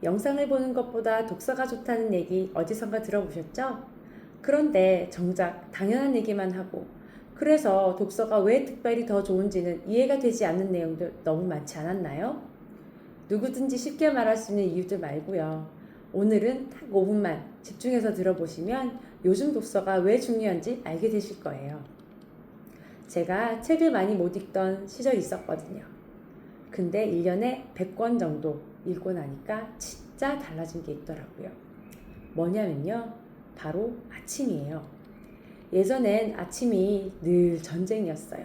영상을 보는 것보다 독서가 좋다는 얘기 어디선가 들어보셨죠? 그런데 정작 당연한 얘기만 하고 그래서 독서가 왜 특별히 더 좋은지는 이해가 되지 않는 내용들 너무 많지 않았나요? 누구든지 쉽게 말할 수 있는 이유들 말고요. 오늘은 딱 5분만 집중해서 들어보시면 요즘 독서가 왜 중요한지 알게 되실 거예요. 제가 책을 많이 못 읽던 시절이 있었거든요. 근데 1년에 100권 정도 읽고 나니까 진짜 달라진 게 있더라고요. 뭐냐면요. 바로 아침이에요. 예전엔 아침이 늘 전쟁이었어요.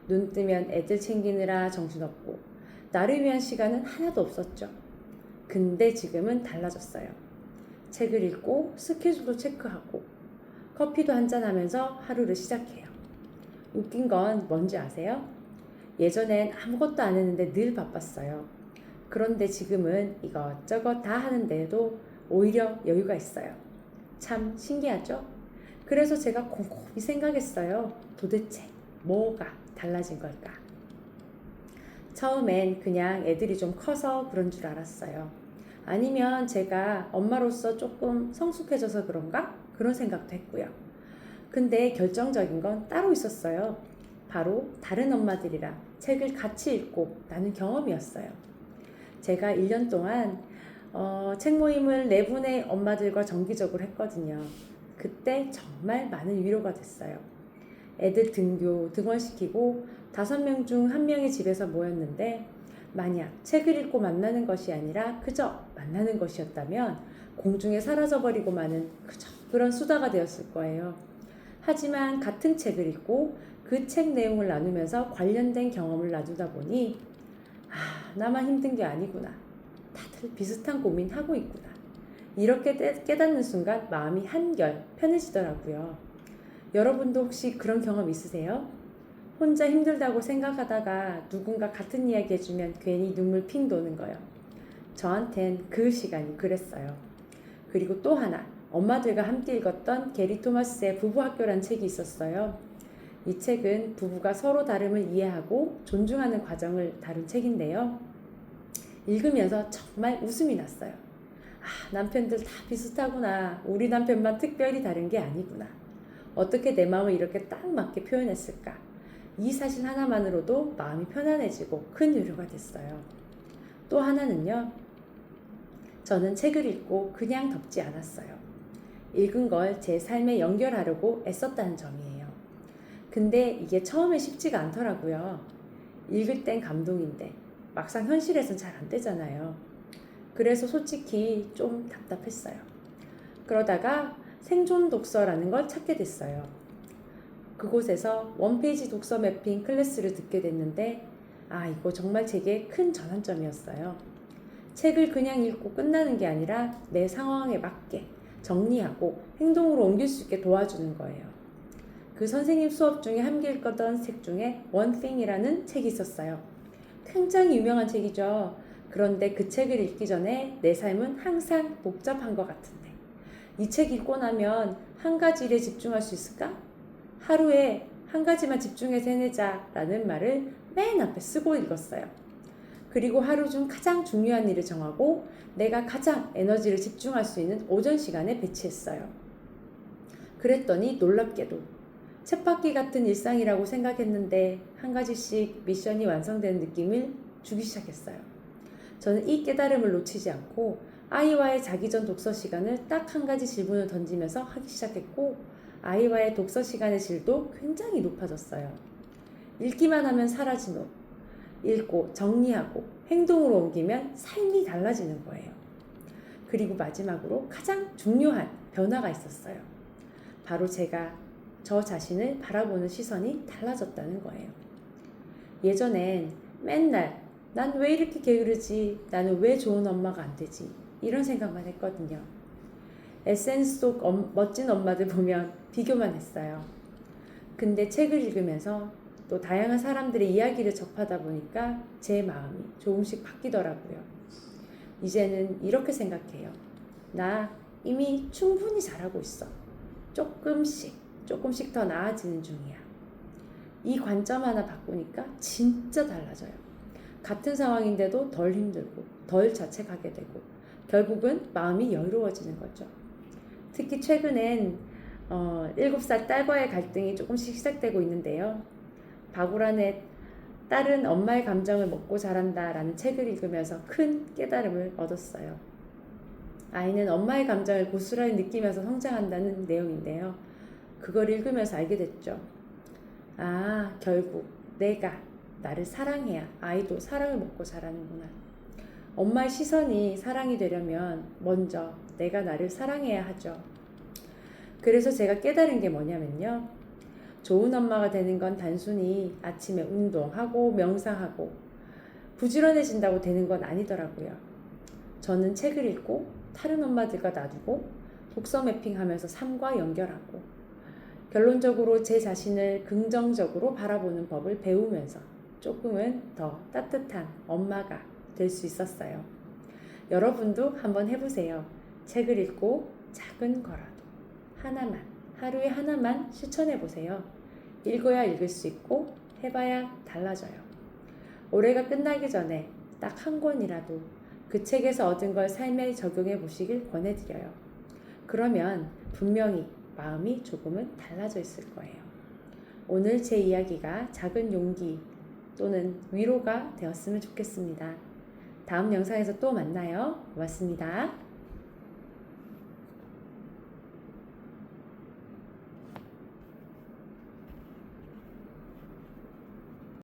눈 뜨면 애들 챙기느라 정신없고 나를 위한 시간은 하나도 없었죠. 근데 지금은 달라졌어요. 책을 읽고 스케줄도 체크하고 커피도 한잔하면서 하루를 시작해요. 웃긴 건 뭔지 아세요? 예전엔 아무것도 안 했는데 늘 바빴어요. 그런데 지금은 이것저것 다 하는데도 오히려 여유가 있어요. 참 신기하죠? 그래서 제가 곰곰이 생각했어요. 도대체 뭐가 달라진 걸까? 처음엔 그냥 애들이 좀 커서 그런 줄 알았어요. 아니면 제가 엄마로서 조금 성숙해져서 그런가? 그런 생각도 했고요. 근데 결정적인 건 따로 있었어요. 바로 다른 엄마들이랑 책을 같이 읽고 나눈 경험이었어요. 제가 1년 동안 책 모임을 4분의 엄마들과 정기적으로 했거든요. 그때 정말 많은 위로가 됐어요. 애들 등원시키고 5명 중 1명의 집에서 모였는데 만약 책을 읽고 만나는 것이 아니라 그저 만나는 것이었다면 공중에 사라져버리고 마는 그저 그런 수다가 되었을 거예요. 하지만 같은 책을 읽고 그 책 내용을 나누면서 관련된 경험을 나누다 보니 나만 힘든 게 아니구나. 다들 비슷한 고민하고 있구나. 이렇게 깨닫는 순간 마음이 한결 편해지더라고요. 여러분도 혹시 그런 경험 있으세요? 혼자 힘들다고 생각하다가 누군가 같은 이야기 해주면 괜히 눈물 핑 도는 거요. 저한텐 그 시간이 그랬어요. 그리고 또 하나, 엄마들과 함께 읽었던 게리 토마스의 부부학교란 책이 있었어요. 이 책은 부부가 서로 다름을 이해하고 존중하는 과정을 다룬 책인데요. 읽으면서 정말 웃음이 났어요. 남편들 다 비슷하구나. 우리 남편만 특별히 다른 게 아니구나. 어떻게 내 마음을 이렇게 딱 맞게 표현했을까? 이 사실 하나만으로도 마음이 편안해지고 큰 위로가 됐어요. 또 하나는요. 저는 책을 읽고 그냥 덮지 않았어요. 읽은 걸 제 삶에 연결하려고 애썼다는 점이에요. 근데 이게 처음에 쉽지가 않더라고요. 읽을 땐 감동인데 막상 현실에선 잘 안 되잖아요. 그래서 솔직히 좀 답답했어요. 그러다가 생존 독서라는 걸 찾게 됐어요. 그곳에서 원페이지 독서 매핑 클래스를 듣게 됐는데 이거 정말 제게 큰 전환점이었어요. 책을 그냥 읽고 끝나는 게 아니라 내 상황에 맞게 정리하고 행동으로 옮길 수 있게 도와주는 거예요. 그 선생님 수업 중에 함께 읽었던 책 중에 One Thing이라는 책이 있었어요. 굉장히 유명한 책이죠. 그런데 그 책을 읽기 전에 내 삶은 항상 복잡한 것 같은데 이 책 읽고 나면 한 가지 일에 집중할 수 있을까? 하루에 한 가지만 집중해서 해내자 라는 말을 맨 앞에 쓰고 읽었어요. 그리고 하루 중 가장 중요한 일을 정하고 내가 가장 에너지를 집중할 수 있는 오전 시간에 배치했어요. 그랬더니 놀랍게도 쳇바퀴 같은 일상이라고 생각했는데 한 가지씩 미션이 완성되는 느낌을 주기 시작했어요. 저는 이 깨달음을 놓치지 않고 아이와의 자기 전 독서 시간을 딱 한 가지 질문을 던지면서 하기 시작했고 아이와의 독서 시간의 질도 굉장히 높아졌어요. 읽기만 하면 사라지노. 읽고 정리하고 행동으로 옮기면 삶이 달라지는 거예요. 그리고 마지막으로 가장 중요한 변화가 있었어요. 바로 제가 저 자신을 바라보는 시선이 달라졌다는 거예요. 예전엔 맨날 난 왜 이렇게 게으르지? 나는 왜 좋은 엄마가 안 되지? 이런 생각만 했거든요. SNS 속 멋진 엄마들 보면 비교만 했어요. 근데 책을 읽으면서 또 다양한 사람들의 이야기를 접하다 보니까 제 마음이 조금씩 바뀌더라고요. 이제는 이렇게 생각해요. 나 이미 충분히 잘하고 있어. 조금씩 더 나아지는 중이야. 이 관점 하나 바꾸니까 진짜 달라져요. 같은 상황인데도 덜 힘들고 덜 자책하게 되고 결국은 마음이 여유로워지는 거죠. 특히 최근엔 7살 딸과의 갈등이 조금씩 시작되고 있는데요. 박우란의 딸은 엄마의 감정을 먹고 자란다 라는 책을 읽으면서 큰 깨달음을 얻었어요. 아이는 엄마의 감정을 고스란히 느끼면서 성장한다는 내용인데요. 그걸 읽으면서 알게 됐죠. 아, 결국 내가 나를 사랑해야 아이도 사랑을 먹고 자라는구나. 엄마의 시선이 사랑이 되려면 먼저 내가 나를 사랑해야 하죠. 그래서 제가 깨달은 게 뭐냐면요. 좋은 엄마가 되는 건 단순히 아침에 운동하고 명상하고 부지런해진다고 되는 건 아니더라고요. 저는 책을 읽고 다른 엄마들과 나누고 독서 매핑하면서 삶과 연결하고 결론적으로 제 자신을 긍정적으로 바라보는 법을 배우면서 조금은 더 따뜻한 엄마가 될 수 있었어요. 여러분도 한번 해보세요. 책을 읽고 작은 거라도 하루에 하나만 실천해보세요. 읽어야 읽을 수 있고 해봐야 달라져요. 올해가 끝나기 전에 딱 한 권이라도 그 책에서 얻은 걸 삶에 적용해 보시길 권해드려요. 그러면 분명히 마음이 조금은 달라져 있을 거예요. 오늘 제 이야기가 작은 용기 또는 위로가 되었으면 좋겠습니다. 다음 영상에서 또 만나요. 고맙습니다.